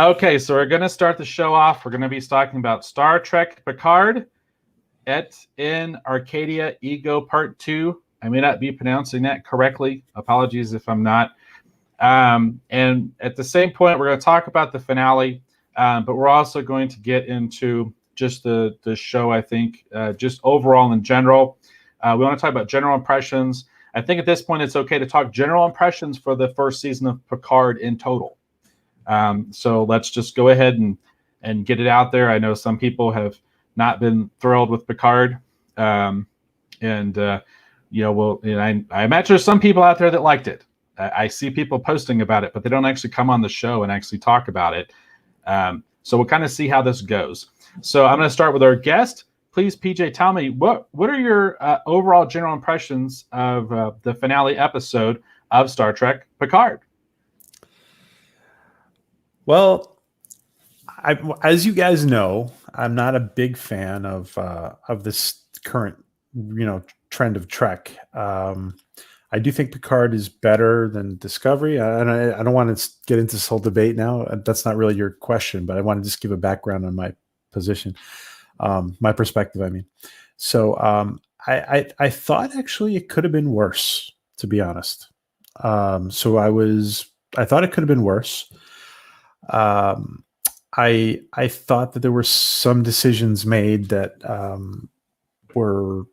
Okay, so we're going to start the show off. We're going to be talking about Star Trek Picard, Et in Arcadia Ego Part 2. I may not be pronouncing that correctly. Apologies if I'm not. And at the same point, we're going to talk about the finale, but we're also going to get into just the show, I think, just overall in general. We want to talk about general impressions. I think at this point, it's okay to talk general impressions for the first season of Picard in total. So let's just go ahead and get it out there. I know some people have not been thrilled with Picard. I imagine there's some people out there that liked it. I see people posting about it, but they don't actually come on the show and actually talk about it. So we'll kind of see how this goes. So I'm going to start with our guest. Please, PJ, tell me, what are your overall general impressions of the finale episode of Star Trek Picard? Well, as you guys know, I'm not a big fan of this current, trend of Trek. I do think Picard is better than Discovery, and I don't want to get into this whole debate now. That's not really your question, but I want to just give a background on my position, my perspective. I mean, so I thought actually it could have been worse, to be honest. So I thought it could have been worse. I thought that there were some decisions made that were,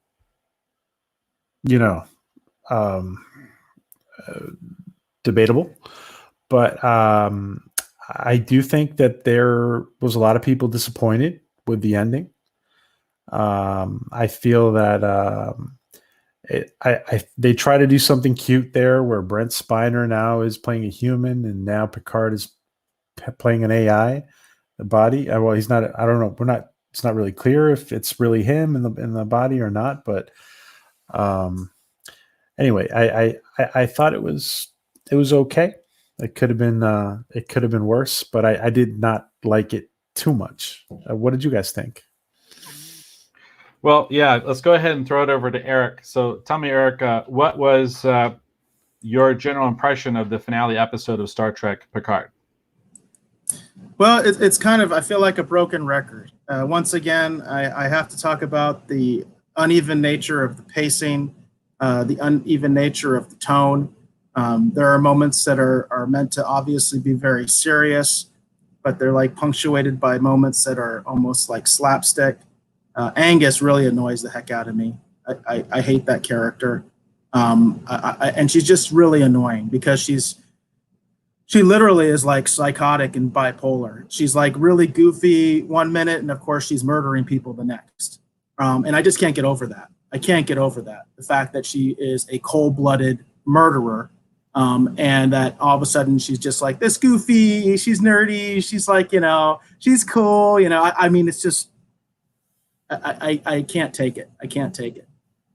debatable, but I do think that there was a lot of people disappointed with the ending. I feel that they try to do something cute there, where Brent Spiner now is playing a human, and now Picard is playing an AI body. Well, he's not. I don't know. It's not really clear if it's really him in the body or not. But anyway, I thought it was okay. It could have been worse, but I did not like it too much. What did you guys think? Well, yeah, let's go ahead and throw it over to Eric. So tell me, Eric, what was your general impression of the finale episode of Star Trek Picard? Well, it's kind of, I feel like a broken record. Once again, I have to talk about the uneven nature of the pacing, the uneven nature of the tone. There are moments that are meant to obviously be very serious, but they're like punctuated by moments that are almost like slapstick. Angus really annoys the heck out of me. I hate that character. And she's just really annoying because she literally is like psychotic and bipolar. She's like really goofy one minute, and of course she's murdering people the next. And I just can't get over that. I can't get over that. The fact that she is a cold-blooded murderer, and that all of a sudden she's just like this goofy, she's nerdy, she's like, she's cool. I mean, it's just, I can't take it. I can't take it.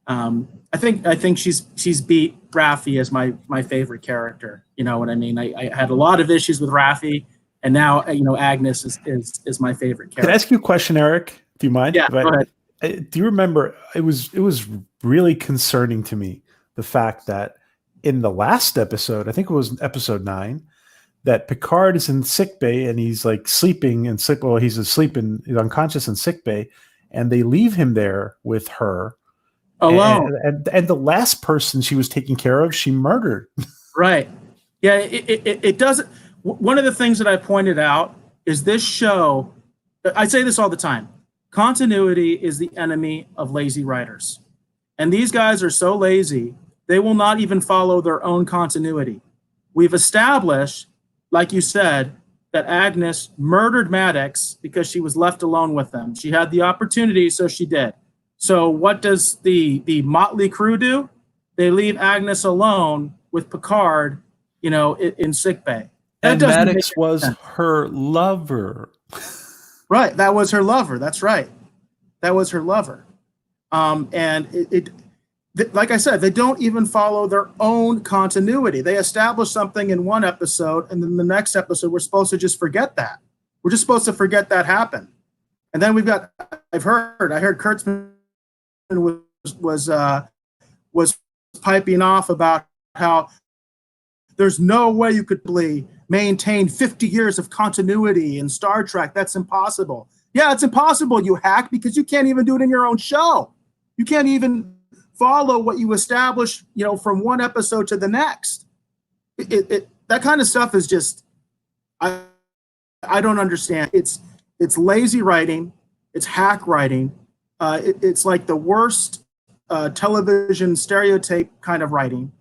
I think she's beat Raffi as my favorite character. You know what I mean? I had a lot of issues with Raffi, and now Agnes is my favorite character. Can I ask you a question, Eric? Do you mind? Yeah, go ahead. Do you remember? It was really concerning to me, the fact that in the last episode, I think it was episode 9, that Picard is in sickbay and he's like sleeping and sick. Well, he's asleep and he's unconscious in sickbay, and they leave him there with her alone. And the last person she was taking care of, she murdered. Right. Yeah. It doesn't. One of the things that I pointed out is this show. I say this all the time. Continuity is the enemy of lazy writers. And these guys are so lazy, they will not even follow their own continuity. We've established, like you said, that Agnes murdered Maddox because she was left alone with them. She had the opportunity, so she did. So what does the motley crew do? They leave Agnes alone with Picard, in sickbay. And Maddox was her lover. Right, that was her lover. That's right, that was her lover. And like I said, they don't even follow their own continuity. They establish something in one episode, and then the next episode we're supposed to just forget that. We're just supposed to forget that happened. And then I heard Kurtzman was piping off about how there's no way you could believe maintain 50 years of continuity in Star Trek. That's impossible. Yeah, it's impossible, you hack, because you can't even do it in your own show. You can't even follow what you establish, from one episode to the next. That kind of stuff is just, I don't understand. It's lazy writing. It's hack writing. It's like the worst television stereotype kind of writing.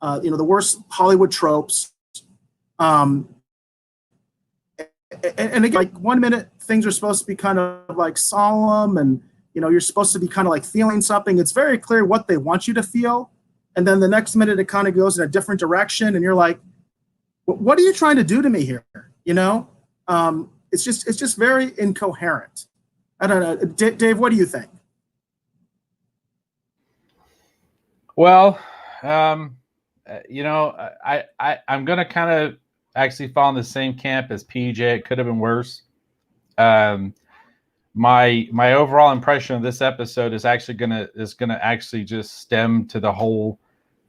The worst Hollywood tropes. And again, like 1 minute things are supposed to be kind of like solemn, and you're supposed to be kind of like feeling something. It's very clear what they want you to feel, and then the next minute it kind of goes in a different direction, and you're like, what are you trying to do to me here? It's just very incoherent. I don't know, Dave, what do you think? Well, I'm gonna kind of actually fall in the same camp as PJ. It could have been worse. My overall impression of this episode is actually gonna actually just stem to the whole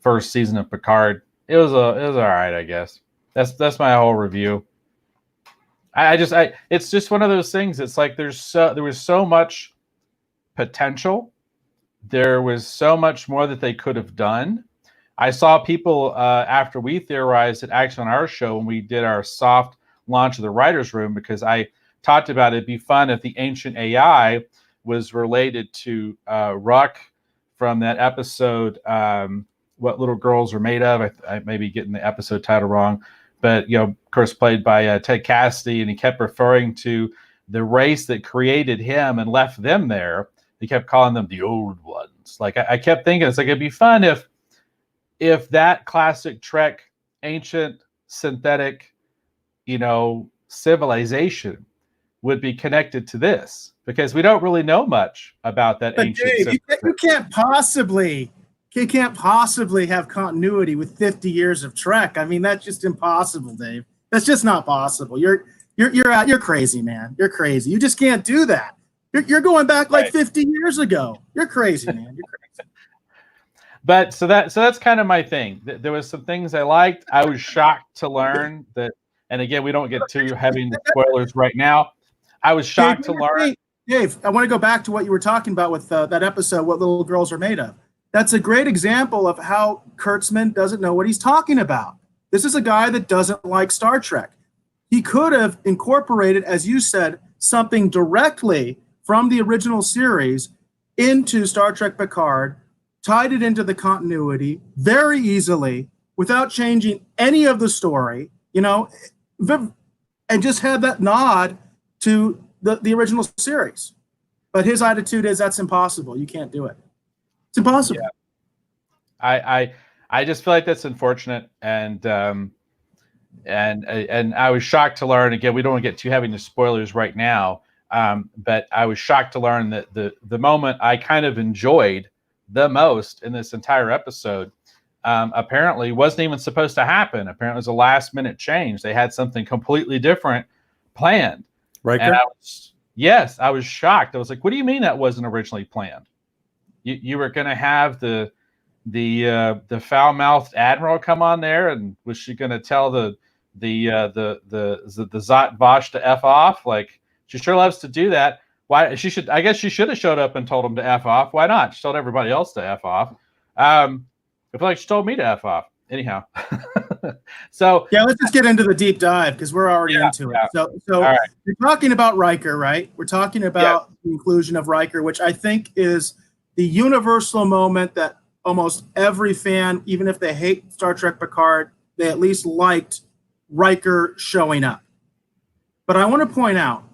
first season of Picard. It was all right, I guess. That's my whole review. It's just one of those things. It's like there was so much potential. There was so much more that they could have done. I saw people after we theorized it, actually on our show when we did our soft launch of the writer's room, because I talked about it'd be fun if the ancient AI was related to Ruck from that episode, What Little Girls Are Made Of. I may be getting the episode title wrong, but of course played by Ted Cassidy, and he kept referring to the race that created him and left them there. He kept calling them the old ones. Like I kept thinking, it's like it'd be fun if that classic Trek ancient synthetic, civilization would be connected to this, because we don't really know much about that but ancient. Dave, you can't possibly have continuity with 50 years of Trek. I mean, that's just impossible, Dave. That's just not possible. You're crazy, man. You're crazy. You just can't do that. You're going back like 50 years ago. You're crazy, man. You're crazy. But so that's kind of my thing. There was some things I liked. I was shocked to learn that, and again, we don't get too heavy into spoilers right now. I was shocked to learn. Dave, I want to go back to what you were talking about with that episode, What Little Girls Are Made Of. That's a great example of how Kurtzman doesn't know what he's talking about. This is a guy that doesn't like Star Trek. He could have incorporated, as you said, something directly from the original series into Star Trek Picard, tied it into the continuity very easily without changing any of the story, and just had that nod to the original series. But his attitude is that's impossible. You can't do it. It's impossible. Yeah. I just feel like that's unfortunate, and I was shocked to learn. Again, we don't want to get too heavy into spoilers right now, but I was shocked to learn that the moment I kind of enjoyed the most in this entire episode apparently wasn't even supposed to happen. Apparently, it was a last-minute change. They had something completely different planned. Riker? And I was shocked. I was like, "What do you mean that wasn't originally planned? You were going to have the foul-mouthed admiral come on there, and was she going to tell the Zot Vosh to F off? Like, she sure loves to do that. Why I guess she should have showed up and told him to F off. Why not? She told everybody else to F off. I feel like she told me to F off. Anyhow. So yeah, let's just get into the deep dive, because we're already into it. So right. You're talking about Riker, right? We're talking about the inclusion of Riker, which I think is the universal moment that almost every fan, even if they hate Star Trek Picard, they at least liked Riker showing up. But I want to point out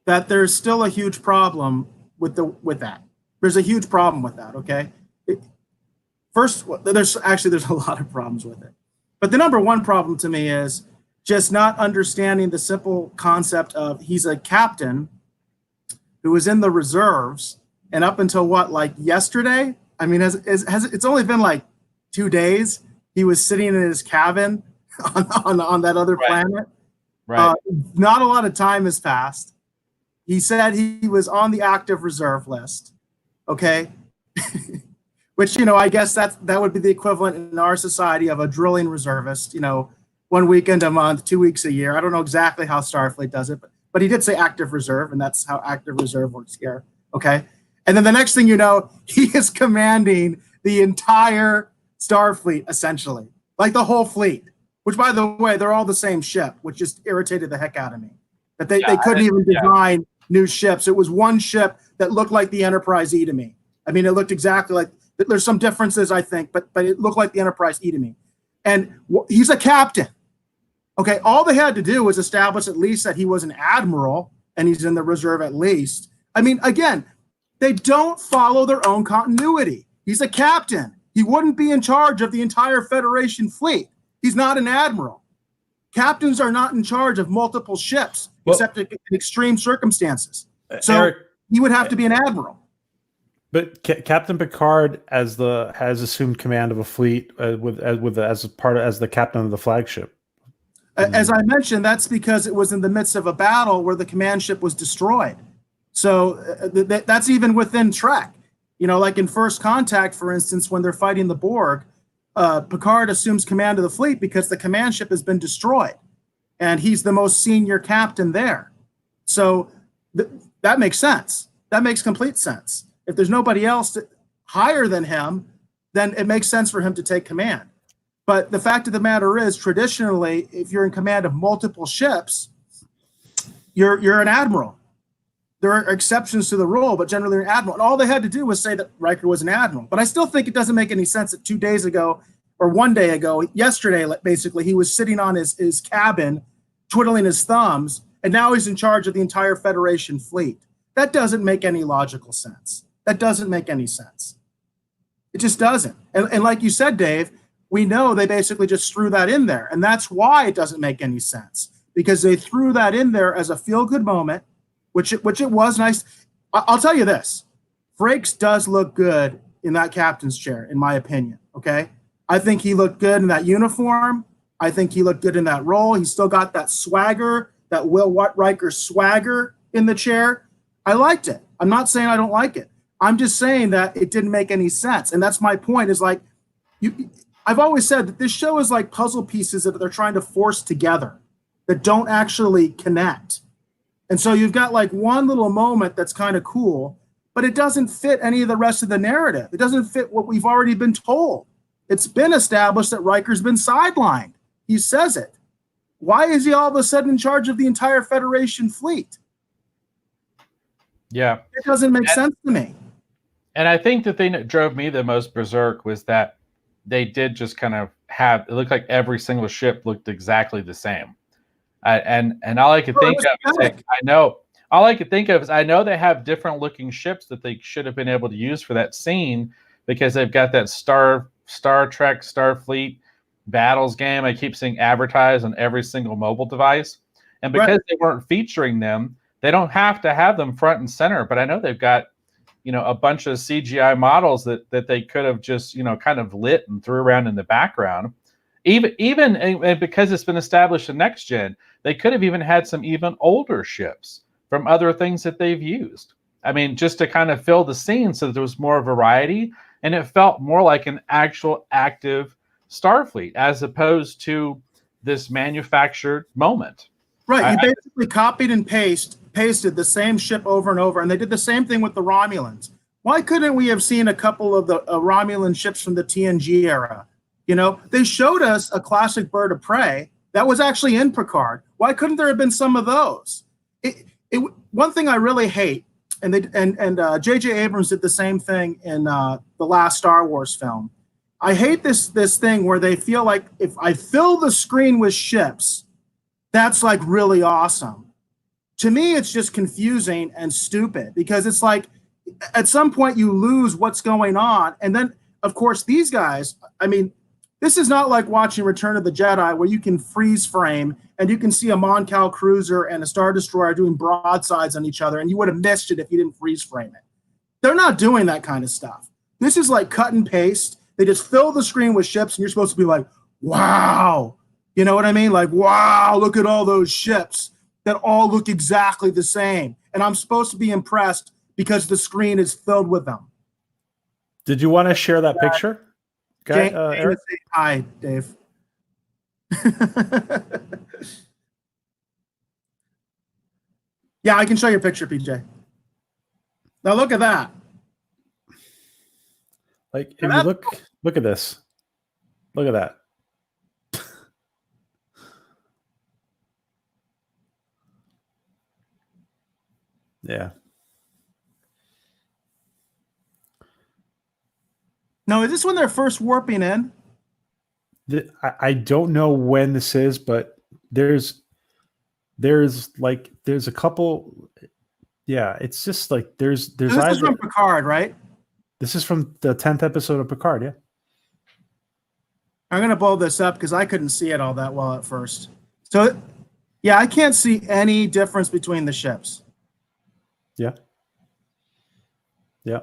that there's still a huge problem with that. There's a huge problem with that, okay? First, there's a lot of problems with it. But the number one problem to me is just not understanding the simple concept of he's a captain who was in the reserves, and up until like yesterday, I mean, it's only been like 2 days, he was sitting in his cabin on that other planet. Right. Not a lot of time has passed. He said he was on the active reserve list. Okay. Which, I guess that would be the equivalent in our society of a drilling reservist, 1 weekend a month, 2 weeks a year. I don't know exactly how Starfleet does it, but he did say active reserve, and that's how active reserve works here. Okay. And then the next thing you know, he is commanding the entire Starfleet, essentially, like the whole fleet, which, by the way, they're all the same ship, which just irritated the heck out of me. That they couldn't even design new ships. It was one ship that looked like the Enterprise E to me. I mean, it looked exactly like, there's some differences, I think, but it looked like the Enterprise E to me. And he's a captain. Okay, all they had to do was establish at least that he was an admiral and he's in the reserve at least. I mean, again, they don't follow their own continuity. He's a captain. He wouldn't be in charge of the entire Federation fleet. He's not an admiral. Captains are not in charge of multiple ships, except in extreme circumstances. So Eric, he would have to be an admiral. But Captain Picard has assumed command of a fleet as the captain of the flagship. As I mentioned, that's because it was in the midst of a battle where the command ship was destroyed. So that's even within Trek. You know, like in First Contact, for instance, when they're fighting the Borg, Picard assumes command of the fleet because the command ship has been destroyed, and he's the most senior captain there. So that makes sense. That makes complete sense. If there's nobody else higher than him, then it makes sense for him to take command. But the fact of the matter is, traditionally, if you're in command of multiple ships, you're an admiral. There are exceptions to the rule, but generally you're an admiral. And all they had to do was say that Riker was an admiral. But I still think it doesn't make any sense that 2 days ago, or 1 day ago, yesterday, basically, he was sitting on his cabin, twiddling his thumbs, and now he's in charge of the entire Federation fleet. That doesn't make any logical sense. That doesn't make any sense. It just doesn't. And like you said, Dave, we know they basically just threw that in there. And that's why it doesn't make any sense, because they threw that in there as a feel-good moment, which it was nice. I'll tell you this. Frakes does look good in that captain's chair, in my opinion, okay? I think he looked good in that uniform. I think he looked good in that role. He's still got that swagger, that Will Riker swagger in the chair. I liked it. I'm not saying I don't like it. I'm just saying that it didn't make any sense. And that's my point, is like, I've always said that this show is like puzzle pieces that they're trying to force together that don't actually connect. And so you've got like one little moment that's kind of cool, but it doesn't fit any of the rest of the narrative. It doesn't fit what we've already been told. It's been established that Riker's been sidelined. He says it. Why is he all of a sudden in charge of the entire Federation fleet? Yeah. It doesn't make sense to me. And I think the thing that drove me the most berserk was that they did just kind of have, it looked like every single ship looked exactly the same. And all I could think of is like, all I could think of is I know they have different looking ships that they should have been able to use for that scene, because they've got that Star Trek Starfleet battles game I keep seeing advertised on every single mobile device. And because they weren't featuring them, they don't have to have them front and center. But I know they've got, you know, a bunch of CGI models that they could have just, you know, kind of lit and threw around in the background. Even because it's been established in Next Gen, they could have even had some even older ships from other things that they've used. I mean, just to kind of fill the scene so that there was more variety, and it felt more like an actual active Starfleet as opposed to this manufactured moment. Right. You basically copied and pasted the same ship over and over, and they did the same thing with the Romulans. Why couldn't we have seen a couple of the Romulan ships from the TNG era? You know, they showed us a classic bird of prey that was actually in Picard. Why couldn't there have been some of those? One thing I really hate, and J.J. Abrams did the same thing in the last Star Wars film. I hate this thing where they feel like if I fill the screen with ships, that's like really awesome. To me, it's just confusing and stupid, because it's like at some point you lose what's going on. And then, of course, these guys, I mean, this is not like watching Return of the Jedi where you can freeze frame and you can see a Mon Cal cruiser and a Star Destroyer doing broadsides on each other, and you would have missed it if you didn't freeze frame it. They're not doing that kind of stuff. This is like cut and paste. They just fill the screen with ships, and you're supposed to be like, wow. You know what I mean? Like, wow, look at all those ships that all look exactly the same. And I'm supposed to be impressed because the screen is filled with them. Did you want to share that picture? Eric? Hi, Dave. Yeah, I can show you a picture, PJ. Now look at that. Like if And you that- look at this. Look at that. Yeah. No, is this when they're first warping in? I don't know when this is, but there's a couple. Yeah, it's just like there's This is either from Picard, right? this is from the 10th episode of Picard. Yeah. I'm going to blow this up because I couldn't see it all that well at first. So, yeah, I can't see any difference between the ships. Yeah. Yeah.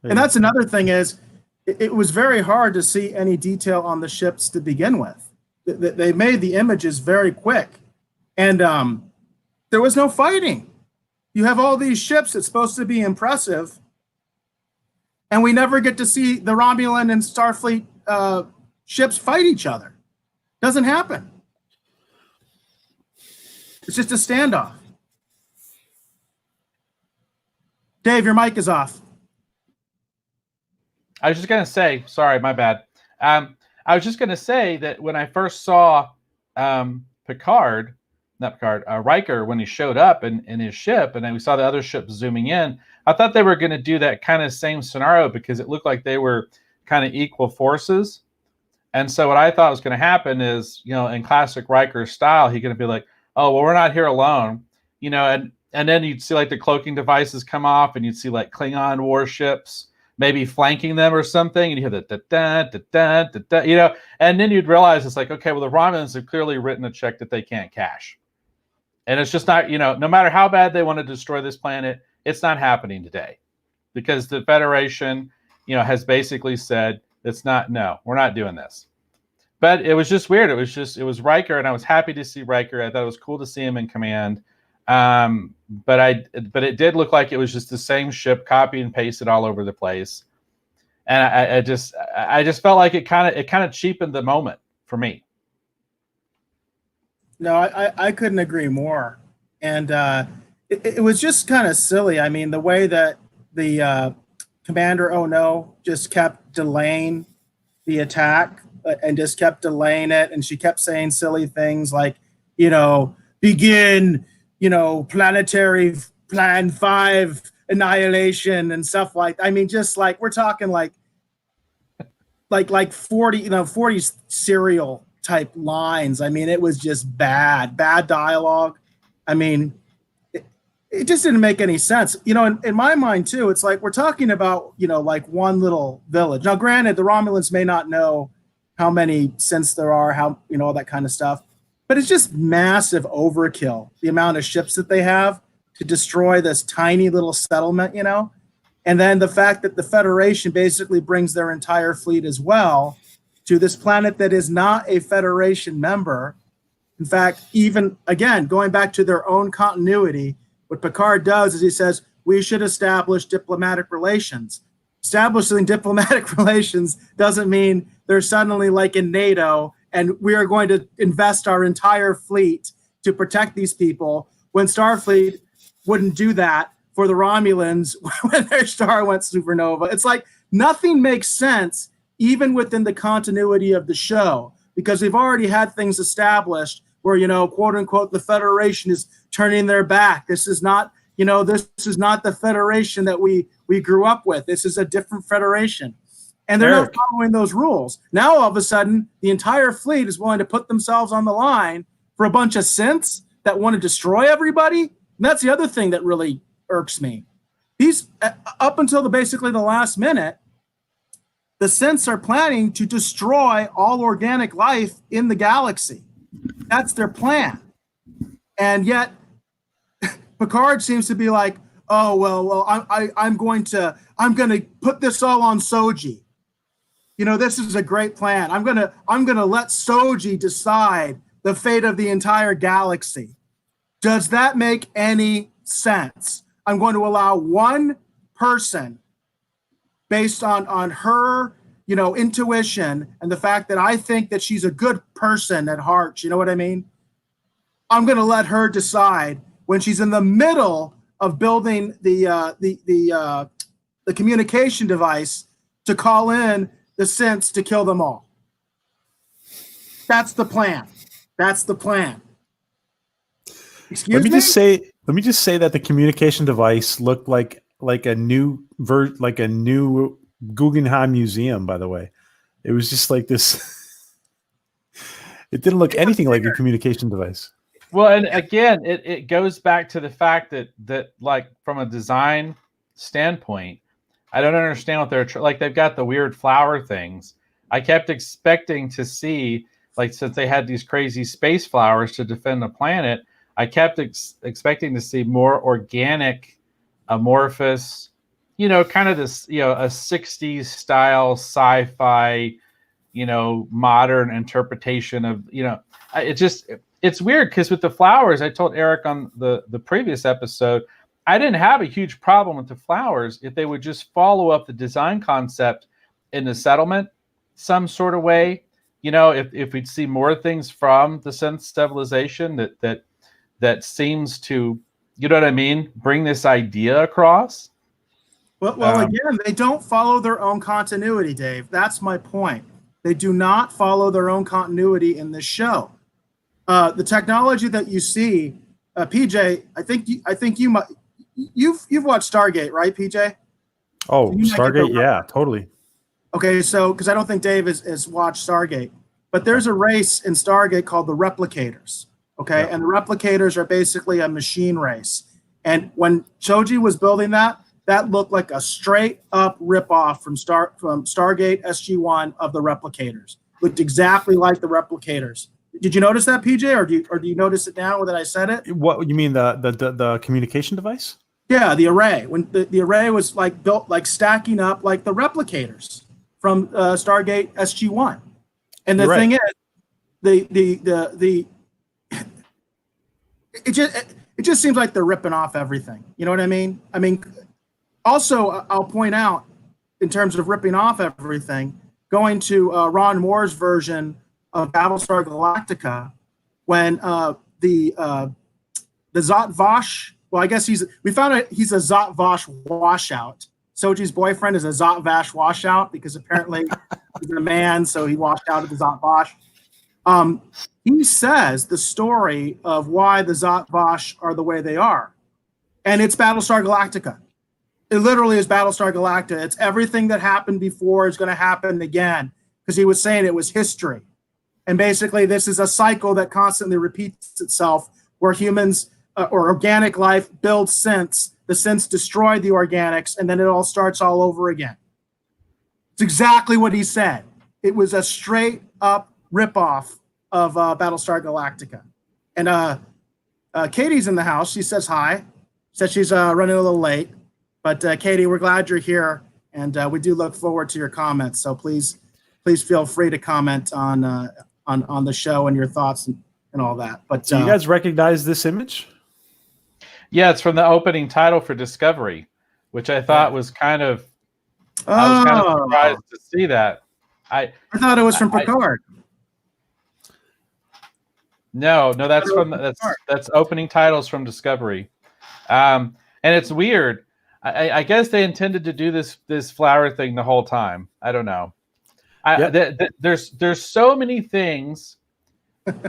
And that's another thing is it was very hard to see any detail on the ships to begin with. They made the images very quick. And there was no fighting. You have all these ships that's supposed to be impressive. And we never get to see the Romulan and Starfleet ships fight each other. Doesn't happen. It's just a standoff. Dave, your mic is off. I was just going to say, sorry, my bad. I was just going to say that when I first saw Riker, when he showed up in his ship, and then we saw the other ships zooming in, I thought they were going to do that kind of same scenario because it looked like they were kind of equal forces. And so what I thought was going to happen is, in classic Riker style, he's going to be like, oh, well, we're not here alone, and then you'd see like the cloaking devices come off and you'd see like Klingon warships maybe flanking them or something, and you hear the da-da, and then you'd realize it's like, okay, well, the Romulans have clearly written a check that they can't cash. And it's just not, no matter how bad they want to destroy this planet, it's not happening today because the Federation, has basically said no, we're not doing this. But it was just weird. It was Riker, and I was happy to see Riker. I thought it was cool to see him in command. But it did look like it was just the same ship, copy and pasted all over the place, and I just felt like it kind of cheapened the moment for me. No, I couldn't agree more, and it was just kind of silly. I mean, the way that the Commander Ono just kept delaying the attack and just kept delaying it, and she kept saying silly things like, begin. Planetary Plan 5 annihilation and stuff like. I mean, just like we're talking like 40 serial type lines. I mean, it was just bad dialogue. I mean, it just didn't make any sense. In my mind too, it's like we're talking about like one little village. Now, granted, the Romulans may not know how many synths there are, how all that kind of stuff. But it's just massive overkill, the amount of ships that they have to destroy this tiny little settlement, And then the fact that the Federation basically brings their entire fleet as well to this planet that is not a Federation member. In fact, even, again, going back to their own continuity, what Picard does is he says, we should establish diplomatic relations. Establishing diplomatic relations doesn't mean they're suddenly like in NATO and we are going to invest our entire fleet to protect these people when Starfleet wouldn't do that for the Romulans when their star went supernova. It's like nothing makes sense even within the continuity of the show because we've already had things established where, quote unquote, the Federation is turning their back. This is not, this is not the Federation that we grew up with. This is a different Federation. And they're not following those rules. Now, all of a sudden, the entire fleet is willing to put themselves on the line for a bunch of synths that want to destroy everybody. And that's the other thing that really irks me. These, up until basically the last minute, the synths are planning to destroy all organic life in the galaxy. That's their plan. And yet, Picard seems to be like, oh, well, I'm going to put this all on Soji. This is a great plan. I'm gonna let Soji decide the fate of the entire galaxy. Does that make any sense? I'm going to allow one person, based on her intuition and the fact that I think that she's a good person at heart, you know what I mean? I'm going to let her decide when she's in the middle of building the communication device to call in the synths to kill them all. That's the plan. That's the plan. Let me just say that the communication device looked like a new Guggenheim Museum, by the way. It was just like this. It didn't look anything like a communication device. Well, and again, it goes back to the fact that like from a design standpoint, I don't understand what they're like. They've got the weird flower things. I kept expecting to see, like, since they had these crazy space flowers to defend the planet, I kept expecting to see more organic, amorphous, kind of this, a 60s style sci-fi, modern interpretation of, it's weird because with the flowers, I told Eric on the previous episode, I didn't have a huge problem with the flowers if they would just follow up the design concept in the settlement some sort of way. If we'd see more things from the synth stabilization that seems to, you know what I mean, bring this idea across. Well, again, they don't follow their own continuity, Dave. That's my point. They do not follow their own continuity in this show. The technology that you see, PJ, I think you've watched Stargate, right, PJ? Oh, Stargate, yeah, totally. Okay, so because I don't think Dave has watched Stargate, but there's a race in Stargate called the Replicators. Okay, yeah. And the Replicators are basically a machine race. And when Shoji was building that looked like a straight up ripoff from Stargate SG-1 of the Replicators. Looked exactly like the Replicators. Did you notice that, PJ, or do you notice it now that I said it? What you mean the communication device? Yeah, the array. When the array was like built like stacking up like the Replicators from Stargate SG-1. And the thing is, it just seems like they're ripping off everything. You know what I mean? I mean, also I'll point out in terms of ripping off everything, going to Ron Moore's version of Battlestar Galactica, when the Zot Vash, well, I guess we found out he's a Zot Vash washout. Soji's boyfriend is a Zot Vash washout because apparently he's a man, so he washed out of the Zot Vash. He says the story of why the Zot Vash are the way they are, and it's Battlestar Galactica. It literally is Battlestar Galactica. It's everything that happened before is going to happen again, because he was saying it was history. And basically, this is a cycle that constantly repeats itself, where humans or organic life builds synths. The synths destroy the organics, and then it all starts all over again. It's exactly what he said. It was a straight up ripoff of Battlestar Galactica. And Katie's in the house. She says hi. Said she's running a little late. But Katie, we're glad you're here, and we do look forward to your comments. So please feel free to comment on the show and your thoughts and all that. But do you guys recognize this image? Yeah, it's from the opening title for Discovery, which I thought was kind of. I was kind of surprised to see that. I thought it was from Picard. No, that's opening titles from Discovery, and it's weird. I guess they intended to do this flower thing the whole time. I don't know. There's so many things.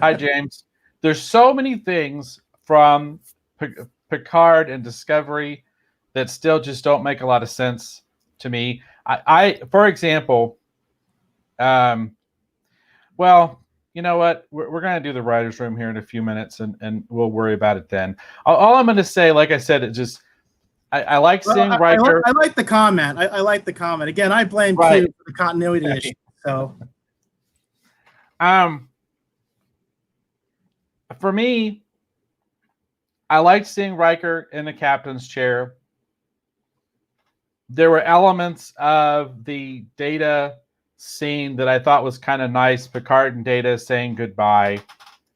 Hi, James. There's so many things from Picard and Discovery that still just don't make a lot of sense to me. I for example, well, you know what? We're going to do the writer's room here in a few minutes, and we'll worry about it then. All I'm going to say, like I said, it just I like seeing Riker. I like the comment. I like the comment. Again, I blame Q for the continuity issue. So, for me, I liked seeing Riker in the captain's chair. There were elements of the Data scene that I thought was kind of nice. Picard and Data saying goodbye.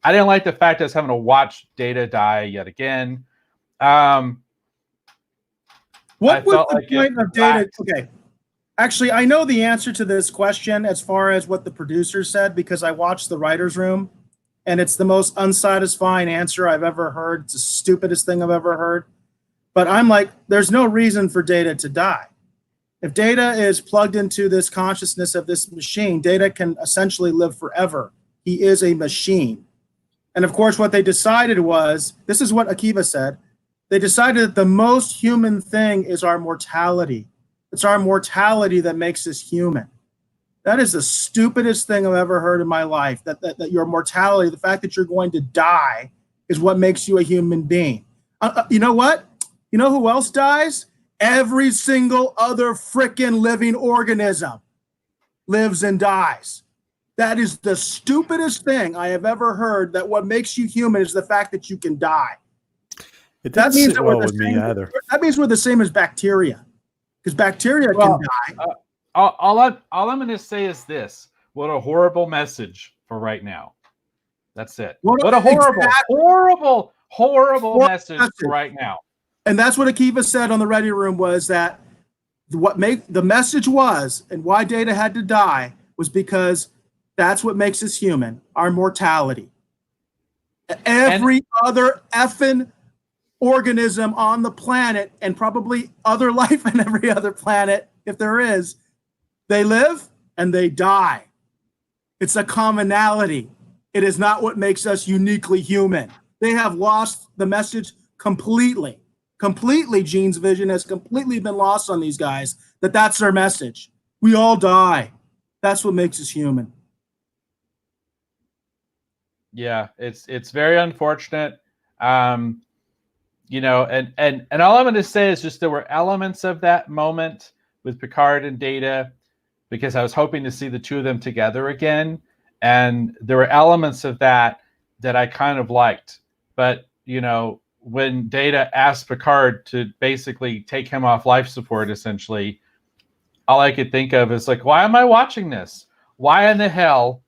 I didn't like the fact that I was having to watch Data die yet again. What was the point of Data? Okay, Actually, I know the answer to this question as far as what the producer said because I watched the writer's room, and it's the most unsatisfying answer I've ever heard. It's the stupidest thing I've ever heard. But I'm like, there's no reason for Data to die. If Data is plugged into this consciousness of this machine, Data can essentially live forever. He is a machine. And of course, what they decided was, this is what Akiva said, they decided that the most human thing is our mortality. It's our mortality that makes us human. That is the stupidest thing I've ever heard in my life, that your mortality, the fact that you're going to die, is what makes you a human being. You know what? You know who else dies? Every single other freaking living organism lives and dies. That is the stupidest thing I have ever heard, that what makes you human is the fact that you can die. That means that well with me either. That means we're the same as bacteria. Because bacteria can die. All I'm going to say is this. What a horrible message for right now. That's it. What a horrible message for right now. And that's what Akiva said on the Ready Room, was that the message was, and why Data had to die, was because that's what makes us human, our mortality. Every other effing organism on the planet, and probably other life on every other planet, if there is, they live and they die. It's a commonality. It is not what makes us uniquely human. They have lost the message completely. Gene's vision has completely been lost on these guys, that's their message. We all die. That's what makes us human. Yeah, it's very unfortunate. You know, and all I'm going to say is just there were elements of that moment with Picard and Data, because I was hoping to see the two of them together again. And there were elements of that I kind of liked. But, you know, when Data asked Picard to basically take him off life support, essentially, all I could think of is like, why am I watching this? Why in the hell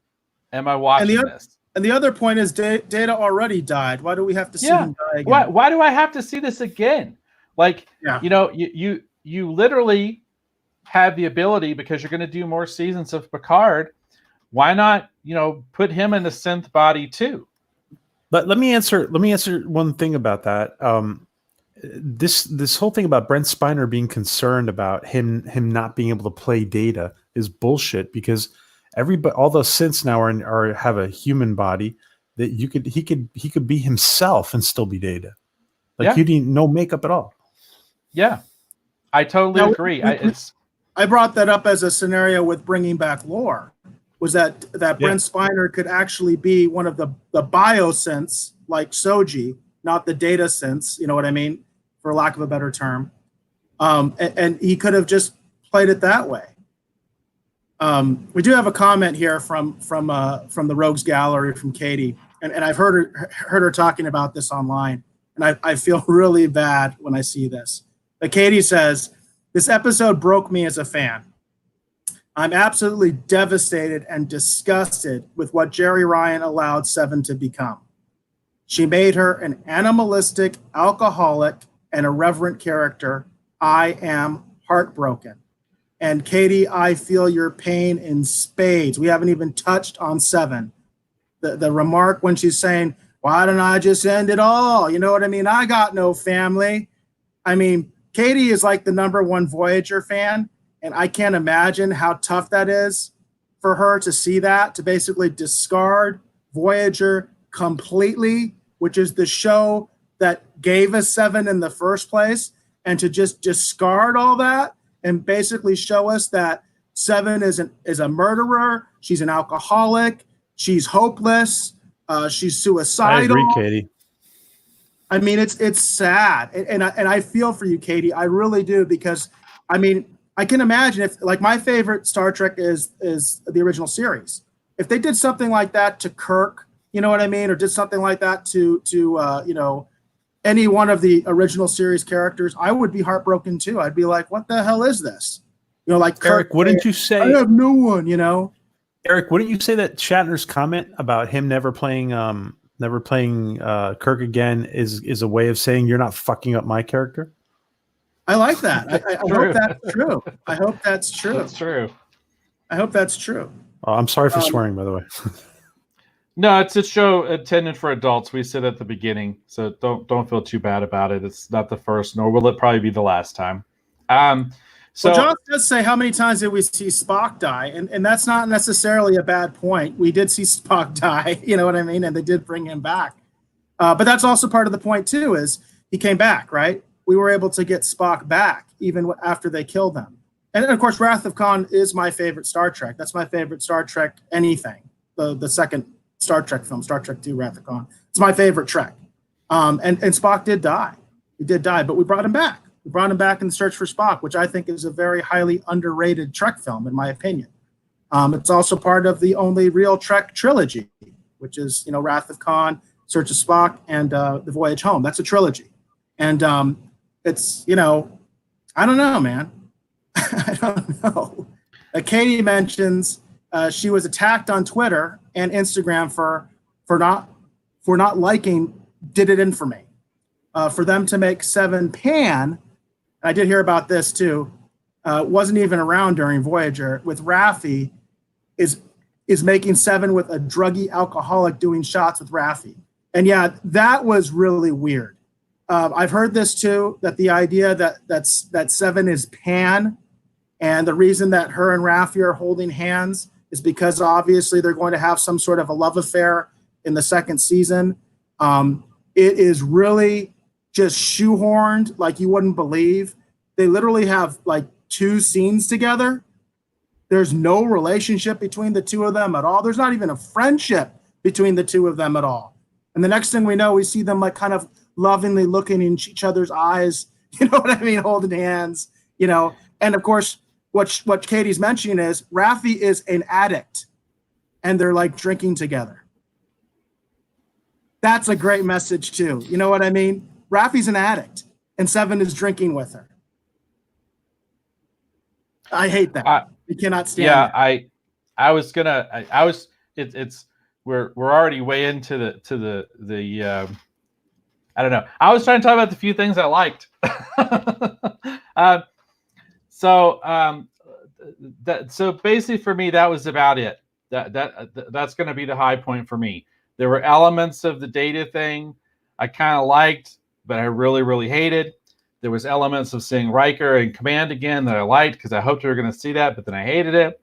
am I watching this? And the other point is Data already died. Why do we have to see him die again? Why do I have to see this again? Like, you know, you literally have the ability, because you're going to do more seasons of Picard. Why not, you know, put him in a synth body too? But let me answer one thing about that. This whole thing about Brent Spiner being concerned about him not being able to play Data is bullshit, because all those synths now have a human body that he could be himself and still be Data. Like, you need no makeup at all. Yeah, I totally agree. I brought that up as a scenario with bringing back Lore, was that Brent Spiner could actually be one of the biosynths, like Soji, not the Data synths, you know what I mean, for lack of a better term. And he could have just played it that way. We do have a comment here from the Rogues Gallery from Katie, and I've heard her talking about this online, and I feel really bad when I see this. But Katie says, "This episode broke me as a fan. I'm absolutely devastated and disgusted with what Jerry Ryan allowed Seven to become. She made her an animalistic, alcoholic, and irreverent character. I am heartbroken." And Katie, I feel your pain in spades. We haven't even touched on Seven. The remark when she's saying, "Why don't I just end it all? You know what I mean? I got no family." I mean, Katie is like the #1 Voyager fan, and I can't imagine how tough that is for her to see that, to basically discard Voyager completely, which is the show that gave us Seven in the first place, and to just discard all that and basically show us that Seven is a murderer. She's an alcoholic. She's hopeless. She's suicidal. I agree, Katie. I mean, it's sad, and I feel for you, Katie. I really do, because I mean, I can imagine if, like, my favorite Star Trek is the original series. If they did something like that to Kirk, you know what I mean, or did something like that to you know, any one of the original series characters, I would be heartbroken too. I'd be like, what the hell is this? You know, like Eric, Kirk, wouldn't you say? I have no one, you know. Eric, wouldn't you say that Shatner's comment about him never playing Kirk again is a way of saying you're not fucking up my character? I like that. I hope that's true. I hope that's true. That's true. I hope that's true. Oh, I'm sorry for swearing, by the way. No, it's a show intended for adults. We said at the beginning, so don't feel too bad about it. It's not the first, nor will it probably be the last time. So well, John does say, how many times did we see Spock die? And that's not necessarily a bad point. We did see Spock die, you know what I mean? And they did bring him back. But that's also part of the point, too, is he came back, right? We were able to get Spock back, even after they killed him. And, of course, Wrath of Khan is my favorite Star Trek. That's my favorite Star Trek anything, the second Star Trek film, Star Trek II, Wrath of Khan. It's my favorite Trek. And Spock did die. He did die, but we brought him back. We brought him back in Search for Spock, which I think is a very highly underrated Trek film, in my opinion. It's also part of the only real Trek trilogy, which is, Wrath of Khan, Search of Spock, and The Voyage Home. That's a trilogy. And it's, I don't know, man. I don't know. Katie mentions she was attacked on Twitter and Instagram for not liking Did It In For Me. For them to make Seven pan, I did hear about this too, wasn't even around during Voyager, with Raffi is making Seven with a druggy alcoholic doing shots with Raffi. And yeah, that was really weird. I've heard this too, that the idea that Seven is pan, and the reason that her and Raffi are holding hands is because obviously they're going to have some sort of a love affair in the second season. It is really just shoehorned like you wouldn't believe. They literally have like 2 scenes together. There's no relationship between the two of them at all. There's not even a friendship between the two of them at all. And the next thing we know, we see them like kind of lovingly looking in each other's eyes, you know what I mean, holding hands, And of course, what Katie's mentioning is Raffi is an addict and they're like drinking together. That's a great message too. You know what I mean? Raffi's an addict and Seven is drinking with her. I hate that. We cannot stand that. We're already way into the I don't know. I was trying to talk about the few things I liked. So basically for me, that was about it. That's going to be the high point for me. There were elements of the data thing I kind of liked, but I really, really hated. There was elements of seeing Riker in command again that I liked because I hoped we were going to see that, but then I hated it.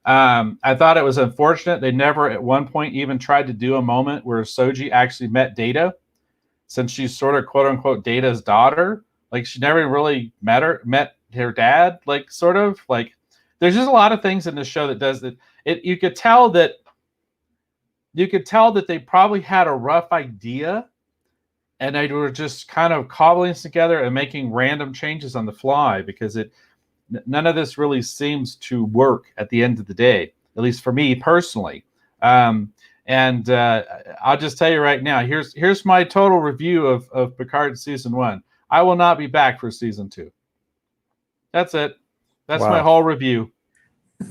I thought it was unfortunate. They never at one point even tried to do a moment where Soji actually met Data, since she's sort of quote unquote Data's daughter. Like she never really met her dad, like sort of like there's just a lot of things in the show that does that. You could tell that they probably had a rough idea and they were just kind of cobbling together and making random changes on the fly because none of this really seems to work at the end of the day, at least for me personally. I'll just tell you right now, here's my total review of Picard season 1. I will not be back for season 2. That's it. That's my whole review.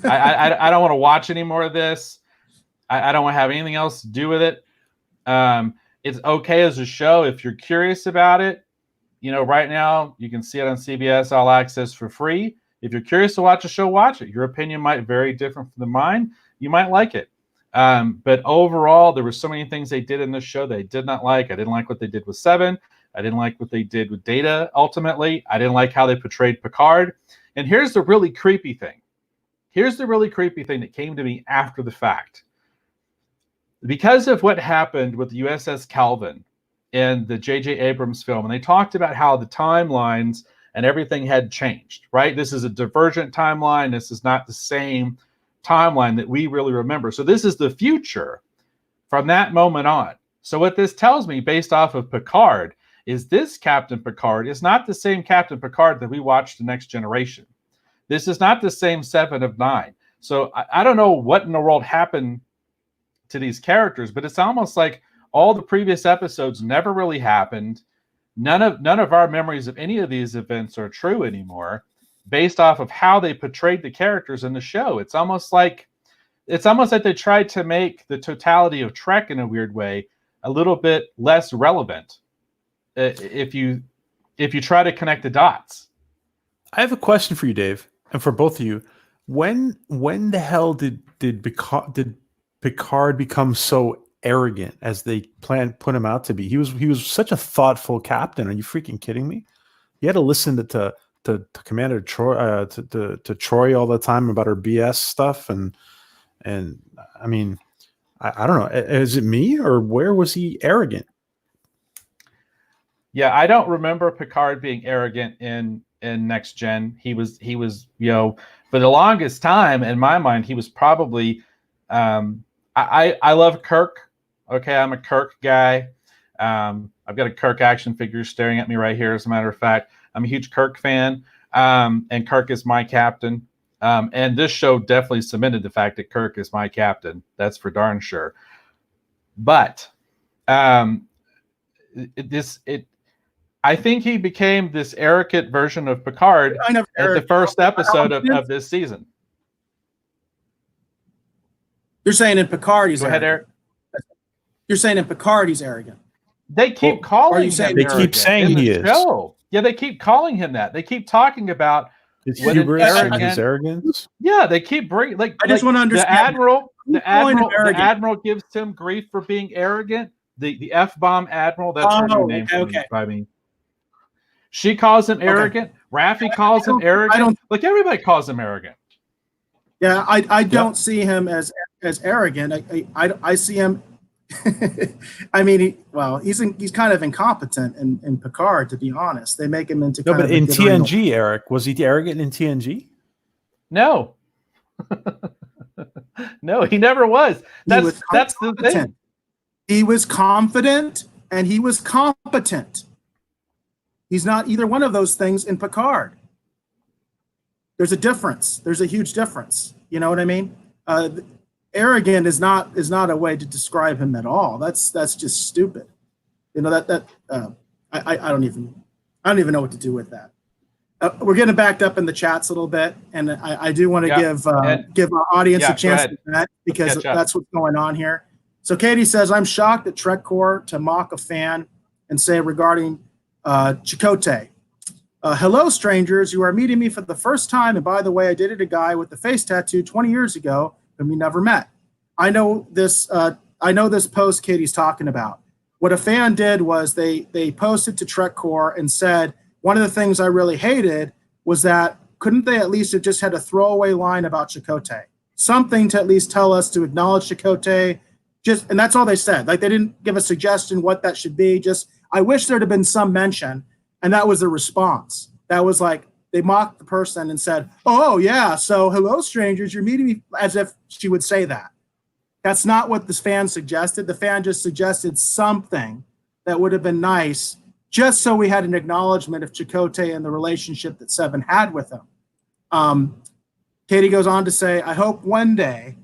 I don't want to watch any more of this. I don't want to have anything else to do with it. It's okay as a show if you're curious about it. Right now you can see it on CBS All Access for free. If you're curious to watch a show, watch it. Your opinion might vary different from mine. You might like it. But overall, there were so many things they did in this show that I did not like. I didn't like what they did with Seven. I didn't like what they did with Data, ultimately. I didn't like how they portrayed Picard. And here's the really creepy thing. Here's the really creepy thing that came to me after the fact. Because of what happened with the USS Calvin in the J.J. Abrams film, and they talked about how the timelines and everything had changed, right? This is a divergent timeline. This is not the same timeline that we really remember. So this is the future from that moment on. So what this tells me, based off of Picard, is this Captain Picard is not the same Captain Picard that we watched The Next Generation. This is not the same 7 of 9. So I don't know what in the world happened to these characters, but it's almost like all the previous episodes never really happened. None of our memories of any of these events are true anymore, based off of how they portrayed the characters in the show. It's almost like they tried to make the totality of Trek in a weird way a little bit less relevant if you try to connect the dots. I have a question for you, Dave, and for both of you. When the hell did Picard become so arrogant as they put him out to be? He was such a thoughtful captain. Are you freaking kidding me? You had to listen to Commander Troy to Troy all the time about her BS stuff, and I mean, I don't know. Is it me, or where was he arrogant? Yeah, I don't remember Picard being arrogant in Next Gen. He was for the longest time in my mind, he was probably. I love Kirk. Okay, I'm a Kirk guy. I've got a Kirk action figure staring at me right here. As a matter of fact, I'm a huge Kirk fan, and Kirk is my captain. And this show definitely cemented the fact that Kirk is my captain. That's for darn sure. But I think he became this arrogant version of Picard at the first episode of this season. You're saying in Picard he's arrogant. Go ahead, Eric. You're saying in Picard he's arrogant. They keep calling him. They keep saying he is. Show. Yeah, they keep calling him that. They keep talking about his arrogance. Yeah, they keep bringing I just want to understand. The admiral gives him grief for being arrogant. The F-bomb admiral. That's her new name. Okay. I mean, she calls him arrogant. Raffi calls him arrogant. Everybody calls him arrogant. Yeah, I don't see him as arrogant. I see him. I mean, he's kind of incompetent in Picard, to be honest. They make him into but in TNG, Eric, was he arrogant in TNG? No, no, he never was. That's the thing. He was confident and he was competent. He's not either one of those things in Picard. There's a difference. There's a huge difference. You know what I mean? Arrogant is not a way to describe him at all. That's just stupid. You know I don't even know what to do with that. We're getting backed up in the chats a little bit, and I do want to give our audience a chance to that because that's what's going on here. So Katie says, I'm shocked at Trek Corps to mock a fan and say regarding Chakotay. Hello, strangers. You are meeting me for the first time. And by the way, I dated a guy with a face tattoo 20 years ago whom you never met. I know this post Katie's talking about. What a fan did was they posted to Trek Corps and said, one of the things I really hated was that couldn't they at least have just had a throwaway line about Chakotay? Something to at least tell us to acknowledge Chakotay. And that's all they said. They didn't give a suggestion what that should be. Just, I wish there'd have been some mention. And that was the response. That was they mocked the person and said, oh, yeah, so hello, strangers, you're meeting me, as if she would say that. That's not what this fan suggested. The fan just suggested something that would have been nice, just so we had an acknowledgement of Chakotay and the relationship that Seven had with him. Katie goes on to say, I hope one day